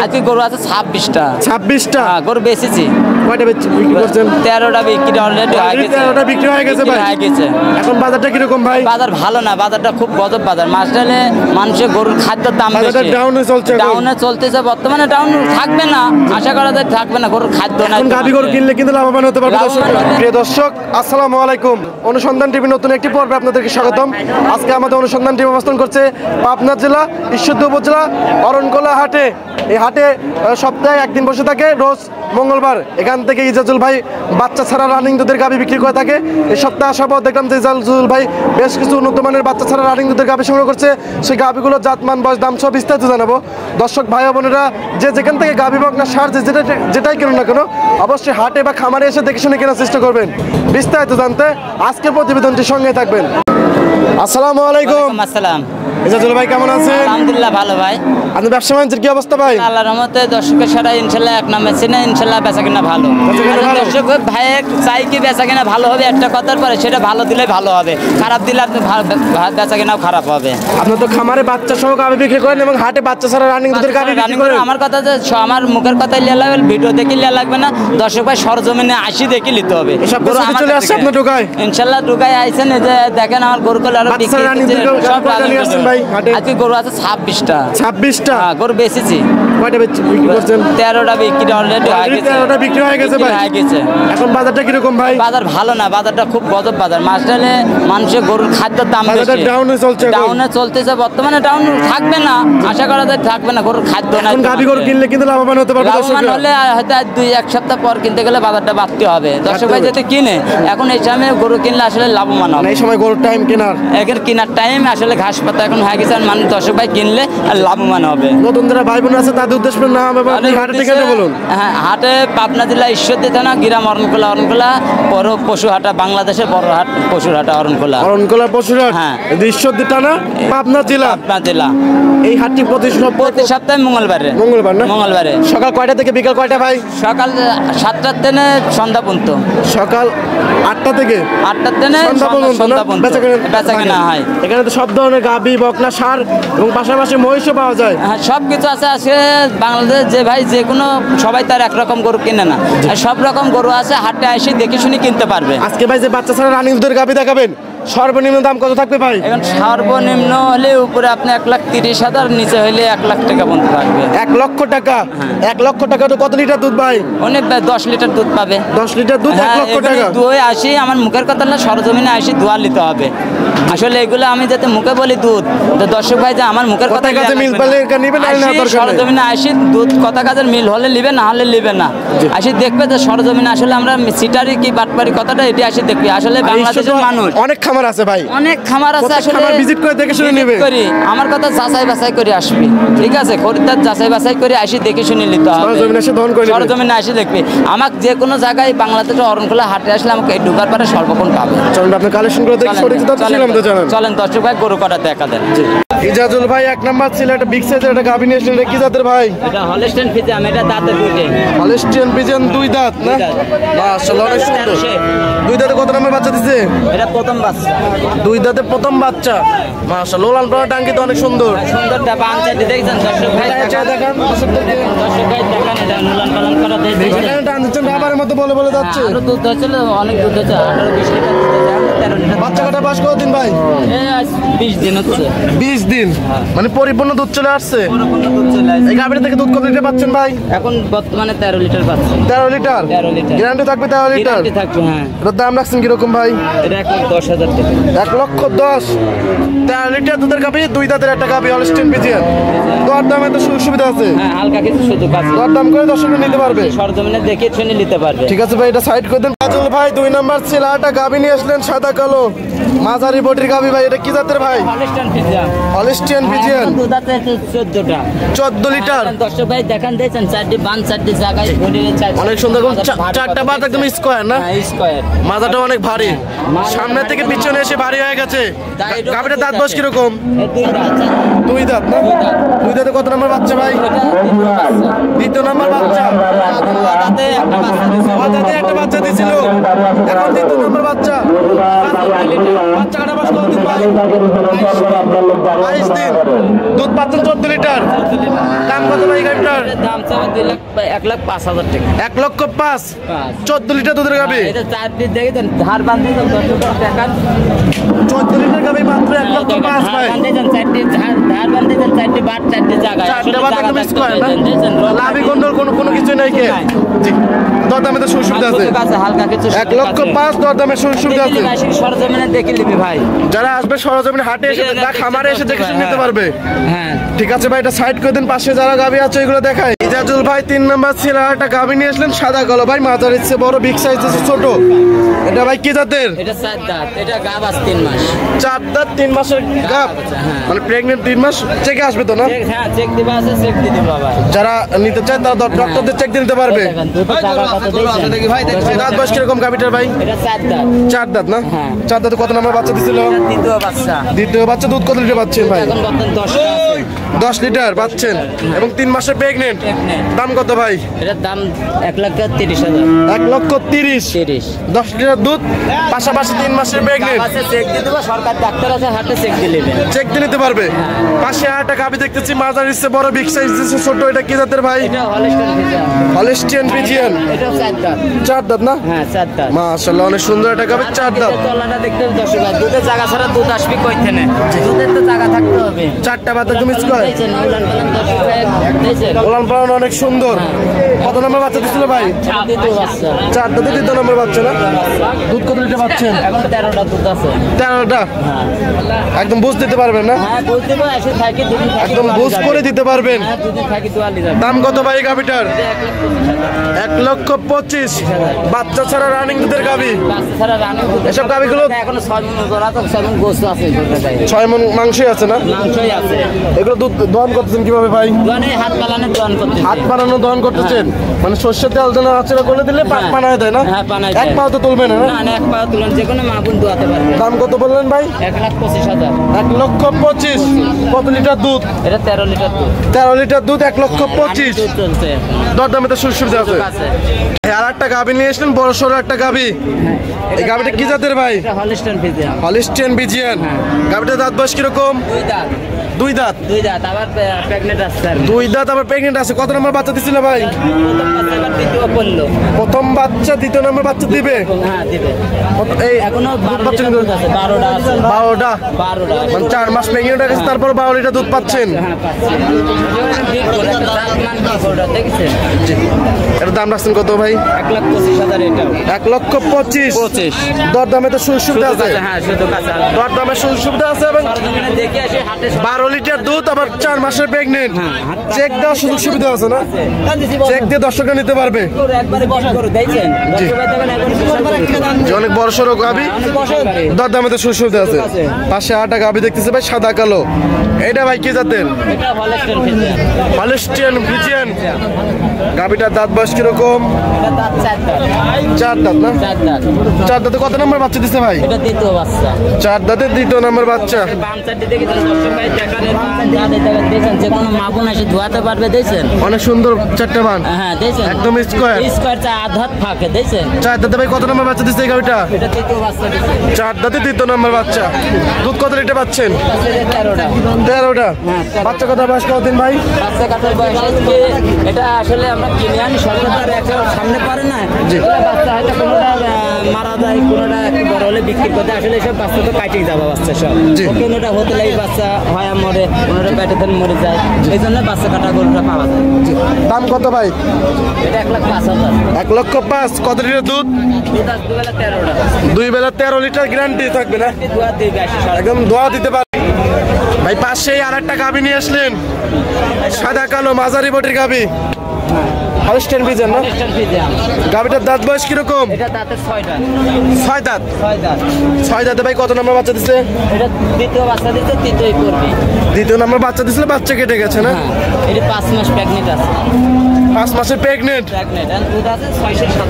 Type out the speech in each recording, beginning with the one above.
আজকে গরু আছে 26টা। 26টা গরু বেচেছি। কয়টা বিক্রি করছেন? 13টা বিক্রি অলরেডি হয়ে গেছে। 13টা বিক্রি হয়ে গেছে ভাই। হয়ে গেছে। এখন বাজারটা কি রকম ভাই? বাজার ভালো না, বাজারটা খুব গজব বাজার। মাসডালে মানুষের গরুর খাদ্যের দাম বাজারটা বেশি। ডাউনে চলছে। ডাউনে চলতেছে বর্তমানে, ডাউন থাকবে না, আশা করা যায় থাকবে না, গরুর খাদ্য নাই। এখন গাভী গরু কিনলে কিন্তু লাভবান হতে পারবে। প্রিয় দর্শক আসসালামু আলাইকুম, অনুসন্ধান টিভি নতুন একটি পর্বে আপনাদেরকে স্বাগতম। আজকে আমাদের অনুসন্ধান টিভি অবস্থান করছে পাবনা জেলা ঈশ্বরদী উপজেলা অরণকোলা হাটে। এই হাটে সপ্তাহে একদিন বসে থাকে, রোজ মঙ্গলবার। এখান থেকে ইজাজুল ভাই বাচ্চা ছাড়া রানিং দুধের গাভী বিক্রি করে থাকে। এই সপ্তাহে আসার পর দেখলাম যে ইজাজুল ভাই বেশ কিছু উন্নত মানের বাচ্চা ছাড়া রানিং দুধের গাভী সংগ্রহ করছে। সেই গাভীগুলোর জাতমান, বয়স, দাম সব বিস্তারিত জানাবো। দর্শক ভাই বোনেরা যে যেখান থেকে গাভী বকনা সার যেটাই কিনুন না কেন, অবশ্যই হাটে বা খামারে এসে দেখে শুনে কেনার চেষ্টা করবেন। বিস্তারিত জানতে আজকের প্রতিবেদনটির সঙ্গে থাকবেন। আসসালামু আলাইকুম। আসসালাম। ইজাজুল ভাই কেমন আছেন? আলহামদুলিল্লাহ ভালো ভাই। আপনার ব্যবসা বাণিজ্যের কি অবস্থা ভাই? আল্লাহর রহমতে দর্শকের সারা ইনশাল্লাহ এক নামে চিনে, ইনশাল্লাহ বেচা কিনা ভালো। দর্শক ভাই চাই কি বেচা কিনা ভালো হবে, একটা কথার পরে সেটা ভালো দিলে ভালো হবে, খারাপ দিলে আপনি বেচা কিনাও খারাপ হবে। আপনার তো খামারে বাচ্চা সহ গাভী বিক্রি করেন এবং হাটে বাচ্চা ছাড়া রানিং দুধের গাভী বিক্রি করেন। আমার কথা যে আমার মুখের কথাই লিয়া লাগবে, ভিডিও দেখে লিয়া লাগবে না। দর্শক ভাই সরজমিনে আসি দেখে নিতে হবে। গরু আমার চলে আসছে আপনার ঢোকায় ইনশাল্লাহ ঢোকায় আইছেন, এই যে দেখেন আমার গরু কল আরো বিক্রি সব নিয়ে আসছেন ভাই হাটে। আজকে গরু আছে 26টা। 26টা গরু বেচেছি। কয়টা বিক্রি করছেন? 13টা বিক্রি অলরেডি হয়ে গেছে। 13টা বিক্রি হয়ে গেছে ভাই। হয়ে গেছে। এখন বাজারটা কি রকম ভাই? বাজার ভালো না, বাজারটা খুব গজব বাজার। মাসডালে মানুষের গরুর খাদ্যের দাম বেশি। বাজারটা ডাউনে চলছে। ডাউনে চলতেছে বর্তমানে, ডাউন থাকবে না, আশা করা যায় থাকবে না, গরুর খাদ্য নাই। এখন গাভী গরু কিনলে কিন্তু লাভবান হতে পারবে। লাভবান হলে হয়তো 2-1 সপ্তাহ পর কিনতে গেলে বাজারটা বাড়তে হবে। দর্শক ভাই যাতে কিনে, এখন এই সময় গরু কিনলে আসলে লাভবান হবে। এই সময় গরুর টাইম কেনার, একের কেনার টাইম আসলে ঘাস পাতা এখন হয়ে গেছে, মানুষ দর্শক ভাই কিনলে লাভবান হবে। নতুন যারা ভাই বোন আছে তাদের উদ্দেশ্য নাম এবং হাটে থেকে বলুন। হ্যাঁ, হাটে পাবনা জেলা ঈশ্বরদী থানা গ্রাম অরণকোলা। অরণকোলা বড় পশু হাটা, বাংলাদেশের বড় হাট পশুর হাটা অরণকোলা। অরণকোলা পশুর হাট, হ্যাঁ, ঈশ্বরদী থানা, পাবনা জেলা। পাবনা জেলা। এই হাটটি প্রতি সপ্তাহে মঙ্গলবারে। মঙ্গলবার না? মঙ্গলবারে। সকাল কয়টা থেকে বিকাল কয়টা ভাই? সকাল 7টার থেকে সন্ধ্যা পর্যন্ত। সকাল 8টা থেকে 8টার থেকে সন্ধ্যা পর্যন্ত বেচা কেনা হয়। এখানে তো সব ধরনের গাভী বকনা সার এবং পাশাপাশি মহিষও পাওয়া যায়। হ্যাঁ, সব কিছু আছে। আজকে বাংলাদেশ যে ভাই যে কোনো সবাই তার একরকম গরু কিনে না, সব রকম গরু আছে, হাটে এসে দেখে শুনে কিনতে পারবে। আজকে ভাই যে বাচ্চা ছাড়া রানিং দুধের গাভী দেখাবেন, সর্বনিম্ন দাম কত থাকবে ভাই? এখন সর্বনিম্ন হলে উপরে আপনি 1,30,000, নিচে হলে 1 লাখ টাকা পর্যন্ত থাকবে। 1 লক্ষ টাকা? 1 লক্ষ টাকা তো কত লিটার দুধ ভাই? অনেক 10 লিটার দুধ পাবে। 10 লিটার দুধ 1 লক্ষ টাকা? দুয়ে আসি, আমার মুখের কথা না, সরজমিনে আসি দোয়া নিতে হবে। আসলে এগুলো আমি যাতে মুখে বলি দুধ, তো দর্শক ভাই যে আমার মুখের কথা কাজে মিল পেলে নিবে না, না দরকার। সরজমিনে আসি দুধ কথা কাজের মিল হলে নিবে, না হলে নিবে না। আসি দেখবে যে সরজমিনে আসলে আমরা সিটারি কি বাটপারি কথাটা এটি আসি দেখবি। আসলে বাংলাদেশের মানুষ অনেক খামার আছে ভাই, অনেক খামার আছে, আসলে ভিজিট করে দেখে শুনে নেবে। করি আমার কথা যাচাই বাছাই করে আসবি, ঠিক আছে? খরিদ্দার যাচাই বাছাই করে আসি দেখে শুনে নিতে হবে। সরজমিনে আসি দেখবি। আমাকে যে কোনো জায়গায় বাংলাদেশের অরণকোলা হাটে আসলে আমাকে এই ঢোকার পরে সর্বক্ষণ পাবে। চলুন আপনি কালেকশন করে দেখি। চলেন দর্শক ভাই গরু কটা দেখা দেন। ইজাজুল ভাই 1 নাম্বার ছিল একটা বিগ সাইজের একটা গাভী নিয়ে আসলেন। কি জাতের ভাই? এটা হলস্টেইন ফ্রিজিয়ান। এটা দাঁতে দুইটা। হলস্টেইন ফ্রিজিয়ান, 2 দাঁত না? মাশাআল্লাহ অনেক সুন্দর। 2 দাঁতে কত নাম্বার বাচ্চা দিছে? এটা প্রথম বাচ্চা। 2 দাঁতে প্রথম বাচ্চা। মাশাআল্লাহ লোলান পাড়া টাঙ্কি তো অনেক সুন্দর। সুন্দরটা বাচ্চাটি দেখছেন দর্শক ভাই? দেখান দর্শক ভাই দেখেন, এটা লোলান পালন করা দেখেন। এখানে টান দিচ্ছেন রাবারের মতো বলে যাচ্ছে। আরো দুধ হচ্ছিল, অনেক দুধ হচ্ছে, 18-20 লিটার দুধ হচ্ছে, 13 লিটার। বাচ্চা কাটা পাস কতদিন ভাই? 20 দিন হচ্ছে। 20 দিন মানে পরিপূর্ণ দুধ চলে আসছে। পুরোপুরি দুধ চলে আসছে। এই গাভীর থেকে দুধ কত লিটার পাচ্ছেন ভাই? এখন বর্তমানে 13 লিটার পাচ্ছি। 13 লিটার? 13 লিটার গ্যারান্টি থাকবে? 13 লিটার গ্যারান্টি থাকবে। হ্যাঁ। এর দাম রাখছেন কি রকম ভাই? এটা 1,10,000 টাকা। 1,10,000। 13 লিটার দুধের গাভী, 2 দাঁতের একটা গাভী, হলস্টেইন ফ্রিজিয়ান। দর দামে তো সুবিধা আছে? হ্যাঁ, হালকা কিছু শুধু কাজ। দর দাম করে দর্শকরা নিতে পারবে, সরজমিনে দেখে শুনে নিতে পারবে। ঠিক আছে ভাই, এটা সাইড করে দেন। কাজল ভাই 2 নাম্বার ছিল একটা গাভী নিয়ে আসলেন, সাদা কালো মাঝারি বডির গাভী ভাই। এটা কি জাতের ভাই? Holstein Friesian. Holstein Friesian. দুধ আছে 14টা। 14 লিটার। দর্শক ভাই দেখান দিয়েছেন, 4টি বান 4টি জায়গায় বডির 4। অনেক সুন্দর, 4টা বাত একদম স্কয়ার না? স্কয়ার। মাথাটা অনেক ভারী, সামনে থেকে পিছনে এসে ভারী হয়ে গেছে। গাভীটার দাঁত বয়স কিরকম? 2 দাঁত। 2 দাঁত না? 2 দাঁতে কত নাম্বার বাচ্চা ভাই? দ্বিতীয় নাম্বার বাচ্চা। দাঁতে একটা বাচ্চা দিছিল, এখন 2 নাম্বার বাচ্চা। বাচ্চা কাটা বয়স কতদিন ভাই? 22 দিন। দুধ পাচ্ছেন 14 লিটার। দাম কত ভাই গাবিটার? দাম চাওয়া 1,05,000 টাকা। 1,05,000 14 লিটার দুধের গাবি। এটা 4 দিন দেখে দেন ধার বাঁধতে দেন 10 টাকা 14 লিটার গাবি মাত্র 1,05,000 ভাই। বাঁধতে দেন 4টি ধার বাঁধতে দেন 4টি বাট 4টি জায়গা 4টা বাট তো মিস করে না, লাভি গন্ডল কোনো কিছু নাই কে? জি, দরদামে তো সুবিধা আছে, হালকা কিছু 1,05,000 দরদামে সুবিধা আছে। সরজমিনে দেখে নিবি ভাই, যারা আসবে সরজমিনে হাটে এসে বা খামারে এসে দেখে শুনে নিতে পারবে। হ্যাঁ ঠিক আছে ভাই, এটা সাইড করে দিন, পাশে যারা গাবি আছে এগুলো দেখাই। ইজাজুল ভাই 3 নাম্বার ছিল, একটা গাবি নিয়ে আসলেন সাদা কালো ভাই, মাথার ইচ্ছে বড়, বিগ সাইজ আছে ছোট। এটা ভাই কি জাতের? এটা 4 দাঁত, এটা গাব আছে 3 মাস। 4 দাঁত 3 মাসের গাব, মানে প্রেগনেন্ট 3 মাস। চেকে আসবে তো না? হ্যাঁ চেক দিবা আছে, চেক দিয়ে দিবা ভাই। যারা নিতে চায় তারা ডক্টরদের চেক দিয়ে নিতে পারবে। দাঁত বয়স কিরকম গাবিটার ভাই? এটা 4 দাঁত। 4 দাঁত না? হ্যাঁ। 4 দাঁতে কত নাম্বার বাচ্চা দিছিল? দ্বিতীয় বাচ্চা। দ্বিতীয় বাচ্চা। দুধ কত লিটার পাচ্ছেন ভাই? এখন বর্তমান 10 টা আছে। 10 লিটার পাচ্ছেন এবং 3 মাসের প্রেগনেন্ট। দাম কত ভাই? এটার দাম 1,30,000। 1,30,000। 10 লিটার দুধ, পাশাপাশি 3 মাসের প্রেগনেন্ট। আছে চেক দিয়ে দিবা, সরকার ডাক্তার আছে হাতে চেক দিয়ে নেবেন। চেক দিয়ে নিতে পারবে। পাশে আরেকটা গাবি দেখতেছি, মাঝারি ইচ্ছে বড়, বিগ সাইজ দিচ্ছে ছোট। এটা কি জাতের ভাই? এটা হলস্টাইন ফ্রিজিয়ান। Holstein Friesian. এটা 4 দাঁত। 4 দাঁত না? হ্যাঁ 4 দাঁত। মাশাআল্লাহ, অনেক সুন্দর একটা গাবি, 4 দাঁত। তলাটা দেখতে দর্শক ভাই, দুধের জায়গা ছাড়া দুধ আসবে কই থেকে? দুধের তো জায়গা থাকতে হবে। 4টা বাচ্চা তুমি মিস করে। দেখছেন উলান পালান দর্শক ভাই দেখছেন। ওলান পালান অনেক সুন্দর। কত নম্বর বাচ্চা দিছিল ভাই? দ্বিতীয় বাচ্চা। 4 দাঁতে 2 নম্বর বাচ্চা না? দুধ কত লিটার পাচ্ছেন? এখন 13টা দুধ আছে। 13টা। একদম বুঝ দিতে পারবেন না? হ্যাঁ বলতে পারো, এসে থাকি দুদিন থাকি একদম বুঝ করে দিতে পারবেন। হ্যাঁ দুদিন থাকি তোয়ালি যাবে। দাম কত ভাই গাবিটার? 1,25,000। বাচ্চা ছাড়া রানিং দুধের গাবি। বাচ্চা ছাড়া রানি দুধ। এসব গাবিগুলো এখনো 6 মণ জোড়া, তো 6 মণ গোস্ত আছে দুধের গায়ে। 6 মণ মাংসই আছে না? মাংসই আছে। এগুলো দুধ দহন করতেছেন কিভাবে ভাই? দোয়ানে হাত পালানে দোয়ান করতে। হাত বানানো দহন করতেছেন, মানে সর্ষের তেল দেন আচরা করে দিলে বানায় দেয় না? হ্যাঁ বানায় এক দেয়। পাও তো তুলবে না? না না এক পা তুলেন, যে কোনো মা বোন দোয়াতে পারবে। দাম কত বললেন ভাই? 1,25,000। 1,25,000। কত লিটার দুধ? এটা 13 লিটার দুধ। 13 লিটার দুধ, 1,25,000। দুধ চলছে। দরদামে তো সুবিধা আছে। আছে। আর একটা গাবি নিয়ে আসলেন, বড় সড়ো একটা গাবি। এই গাবিটা কি জাতের ভাই? এটা হলস্টাইন ফ্রিজিয়ান। হলিস্টিয়ান বিজিয়ান। গাবিটার দাঁত বয়স কিরকম? 2 দাঁত। 2 দাঁত। 2 দাঁত, আবার প্রেগনেন্ট আছে। 2 দাঁত, আবার প্রেগনেন্ট আছে। কত নম্বর বাচ্চা দিছিল ভাই? প্রথম বাচ্চা এবার দ্বিতীয় পড়লো। প্রথম বাচ্চা, দ্বিতীয় নম্বর বাচ্চা দিবে। হ্যাঁ দিবে। এই এখনো 12 বাচ্চা লিটার দুধ আছে। 12টা আছে। 12টা। 12টা। মানে 4 মাস প্রেগনেন্ট হয়ে গেছে, তারপর 12 লিটার দুধ পাচ্ছেন। হ্যাঁ পাচ্ছি। বিগ করে একটা জাতমান কি করে দেখছেন? এর দাম রাখছেন কত ভাই? 1,25,000 এটাও। 1,25,000। দরদামে তো সুবিধা আছে। হ্যাঁ শুধু কাঁচা। দরদামে সুবিধা আছে এবং সরজমিনে দেখে আসি হাটে 12 লিটার দুধ, আবার 4 মাসের প্রেগনেন্ট। চেক দেওয়ার সুযোগ সুবিধা আছে না? চেক দিয়ে দর্শকরা নিতে পারবে। একবারে বসা করে দেখছেন। জি। যে অনেক বড় সড়ো গাবি, দরদামে তো সুবিধা আছে। পাশে আটা গাবি দেখতেছে ভাই, সাদা কালো। এটা ভাই কি জাতের? এটা হলস্টাইন ফ্রিজিয়ান। Holstein Friesian. গাবিটার দাঁত বয়স কিরকম? এটা দাঁত 4 দাঁত। 4 দাঁত না? 4 দাঁত। 4 দাঁতে কত নম্বর বাচ্চা দিছে ভাই? এটা দ্বিতীয় বাচ্চা। 4 দাঁতে 2 নম্বর বাচ্চা। বাম সাইডে দেখে দেন দর্শক ভাই, দেখালে বাম দাঁতে দেখেন, যে কোনো মা বোন এসে ধোয়াতে পারবে দেখছেন। অনেক সুন্দর 4টে বান, হ্যাঁ দেখছেন। একদম স্কয়ার। স্কয়ার চা আধাত ফাঁকে দেখছেন। 4 দাঁতে ভাই কত নম্বর বাচ্চা দিছে এই গাবিটা? এটা তৃতীয় বাচ্চা দিচ্ছে। 4 দাঁতে 2 নম্বর বাচ্চা। দুধ কত লিটার পাচ্ছেন? 13টা। 13টা। বাচ্চা কথা বয়স কতদিন ভাই? বাচ্চা কাটার বয়স আজকে এটা আসলে আমরা কিনে আনি, সরকার তো আর একটা সামনে পারে না। এগুলো বাচ্চা হয়তো কোনোটা মারা যায়, কোনোটা একটু বড় হলে বিক্রি করতে, আসলে সব বাচ্চা তো কাটিয়ে যাবে বাচ্চা সব। কোনোটা হতে লাগে বাচ্চা হয় মরে, কোনোটা পেটে দেন মরে যায়, এই জন্য বাচ্চা কাটা গরুটা পাওয়া যায়। দাম কত ভাই? এটা 1,05,000। 1,05,000। কত লিটার দুধ? দুধ আসতে বেলা 13টা। 2 বেলা 13 লিটার গ্যারান্টি থাকবে না? দুয়া দিবে আসে সরকার। একদম দোয়া দিতে পারে ভাই। পাশেই আরেকটা গাবি নিয়ে আসলেন, সাদা কালো মাঝারি বটির গাবি, হলস্টাইন ফ্রিজিয়ান না? Holstein Friesian. গাবিটার দাঁত বয়স কিরকম? এটা দাঁতের 6টা। 6 দাঁত। 6 দাঁত। 6 দাঁতে ভাই কত নম্বর বাচ্চা দিছে? এটা দ্বিতীয় বাচ্চা দিচ্ছে, তৃতীয় করবে। 2 নম্বর বাচ্চা দিছিল, বাচ্চা কেটে গেছে না? হ্যাঁ এটা 5 মাস প্রেগনেন্ট আছে। 5 মাসের প্রেগনেন্ট। প্রেগনেন্ট আর দুধ আছে 6-7।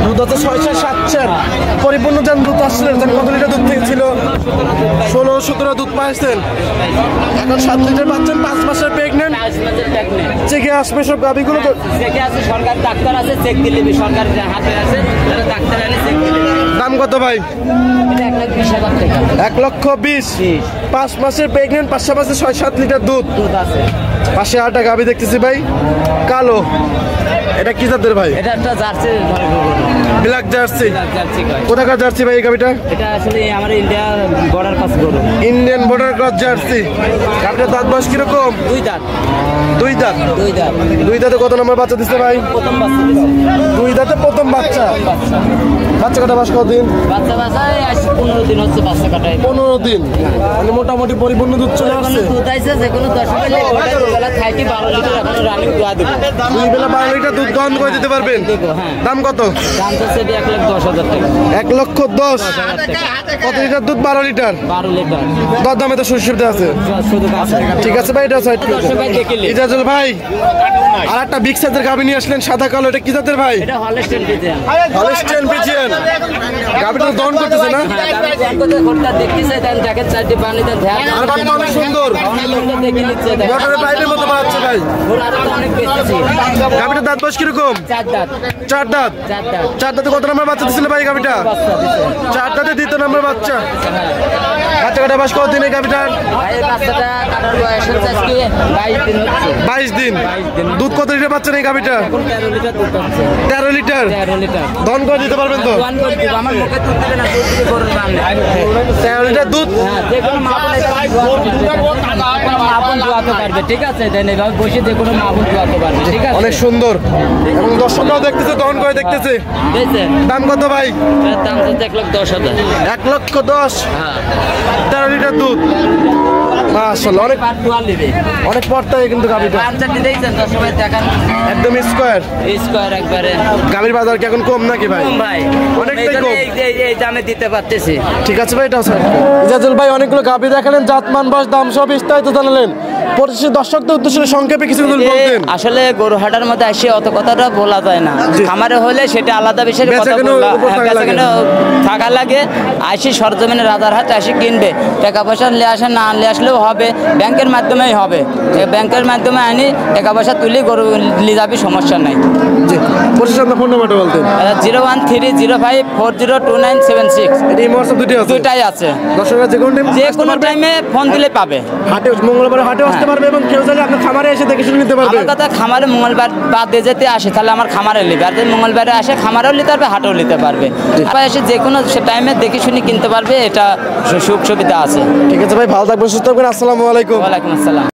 দুধ আছে 6-7। পরিপূর্ণ যান দুধ আসছিলেন, কত লিটার দুধ ছিল? 16-17 দুধ পাইছেন। এখন 7 লিটার পাচ্ছেন, 5 মাসের প্রেগনেন্ট। 5 মাসের প্রেগনেন্ট। চেকে আসবে সব গাবিগুলো তো। চেকে আছে, সরকার ডাক্তার আছে, চেক দিলে সরকার হাতে আছে, তারা ডাক্তার আনে চেক দিলে। দাম কত ভাই? এটা 1,20,000 টাকা। 1,20,000। 5 মাসের প্রেগনেন্ট, পাশাপাশি 6-7 লিটার দুধ। দুধ আছে। পাশে আরেকটা গাভী দেখতেছি ভাই, কালো। এটা কি জাতের ভাই? এটা একটা জার্সি ব্ল্যাক জার্সি। জার্সি কয়। কোথাকার জার্সি ভাই এই গাভীটা? এটা আসলে আমার ইন্ডিয়া বর্ডার পাস গরু। Indian border cross Jersey. গাভীটার দাঁত বয়স কিরকম? দুই দাঁত। দুই দাঁত। দুই দাঁত। দুই দাঁতে কত নম্বর বাচ্চা দিচ্ছে ভাই? প্রথম বাচ্চা দিছে। দুই দাঁতে প্রথম বাচ্চা। বাচ্চা। বাচ্চা কাটা বাস কতদিন? বাচ্চা বাচ্চায় আজ 15 দিন হচ্ছে বাচ্চা কাটায়। 15 দিন। মানে মোটামুটি পরিপূর্ণ দুধ চলে আসছে। দুধ আইছে যে কোনো 10 বেলা ওটা বেলা খাইতে 12 লিটার এখন রানিং দুয়া দেব। দুই বেলা 12 লিটার দুধ দহন করে দিতে পারবেন? দেবো, হ্যাঁ। দাম কত? দাম তো সেটি 1,10,000 টাকা। 1,10,000। কত লিটার দুধ? 12 লিটার। 12 লিটার। দর দামে তো সুবিধা আছে। শুধু কাছে। ঠিক আছে ভাই, এটা সাইড করে দর্শক ভাই দেখিলে। ইজাজুল ভাই, আর একটা বিগ সাইজের গাভী নিয়ে আসলেন সাদা কালো, এটা কি জাতের ভাই? এটা হলস্টেইন ফ্রিজিয়ান। Holstein Friesian. গাভীটা দহন করতেছে না? দেখতেছে দেন জ্যাকেট চারটি পানি দেন ধ্যান। আর বাচ্চা অনেক সুন্দর। দেখে নিচ্ছে দেন। মোটরের পাইপের মতো বাচ্চা ভাই। ওর আরো তো অনেক বেশি। গাভীটার দাঁত বয়স কিরকম? 4 দাঁত। 4 দাঁত। 4 দাঁত। 4 দাঁতে কত নম্বর বাচ্চা দিছিল ভাই গাভীটা? বাচ্চা দিছে। 4 দাঁতে দ্বিতীয় নম্বর বাচ্চা। বাচ্চা কাটা বাস কতদিন এই গাভীটার? এই বাচ্চাটা কাটার বয়স হচ্ছে আজকে 22 দিন হচ্ছে। 22 দিন। 22 দিন। দুধ কত লিটার পাচ্ছেন এই গাভীটা? এখন 13 লিটার দুধ হচ্ছে। 13 লিটার। 13 লিটার। দহন করে দিতে পারবেন তো? ওয়ান করে দিব। আমার মুখে দুধ দিবে না, দুধ দিয়ে গরুর বান। 13 লিটার দুধ। হ্যাঁ, যে কোনো মা বোন এটা মা বোন দোয়াতে পারবে, ঠিক আছে? দেন এভাবে বসে যে কোনো মা বোন দোয়াতে পারবে, ঠিক আছে? অনেক সুন্দর এবং দর্শকরাও দেখতেছে, দহন করে দেখতেছে। বুঝছেন? দাম কত ভাই? এর দাম হচ্ছে 1,10,000। 1,10,000। হ্যাঁ। 13 লিটার দুধ। মাশাআল্লাহ, অনেক পার দোয়া নেবে। অনেক পড়তাই কিন্তু গাভীটা। বাচ্চাটি দেখছেন তো সবাই দেখান। একদম স্কয়ার। স্কয়ার একবারে। গাভীর বাজার কি এখন কম নাকি ভাই? কম ভাই। অনেকটাই কম। এই দামে দিতে পারতেছি। ঠিক আছে ভাই, এটাও স্যার। ইজাজুল ভাই অনেকগুলো গাভী দেখালেন, জাতমান বয়স দাম সব বিস্তারিত জানালেন। পরিশেষে দর্শকদের উদ্দেশ্যে সংক্ষেপে কিছু বলতেন। আসলে গরুহাটার মধ্যে এসে অত কথাটা বলা যায় না। খামারে হলে সেটা আলাদা বিষয়ের কথা বলা, থাকা লাগে। আসি সরজমিনে রাজারহাট আসি কিনবে, টাকা পয়সা নিয়ে আসে, না নিয়ে আসলেও হবে, ব্যাংকের মাধ্যমেই হবে। ব্যাংকের মাধ্যমে আনি টাকা পয়সা তুলি গরু নিয়ে যাবি, সমস্যা নাই। জি, পরিশেষে আপনার ফোন নাম্বারটা বলতেন। 01305402976। এই মহসব দুটি আছে? দুটাই আছে। দর্শকরা যে কোনো টাইমে ফোন দিলে পাবে। হাটে মঙ্গলবার হাটে আসতে পারবে এবং কেউ চাইলে আপনার খামারে এসে দেখে শুনে নিতে পারবে। আমার কথা খামারে মঙ্গলবার বাদে যেতে আসে তাহলে আমার খামারে নিবে, আর যদি মঙ্গলবারে আসে খামারেও নিতে পারবে, হাটেও নিতে পারবে। আবার এসে যে কোনো টাইমে দেখে শুনে কিনতে পারবে, এটা সুখ সুবিধা আছে। ঠিক আছে ভাই, ভালো থাকবেন, সুস্থ থাকবেন। আসসালামু আলাইকুম। ওয়ালাইকুম আসসালাম।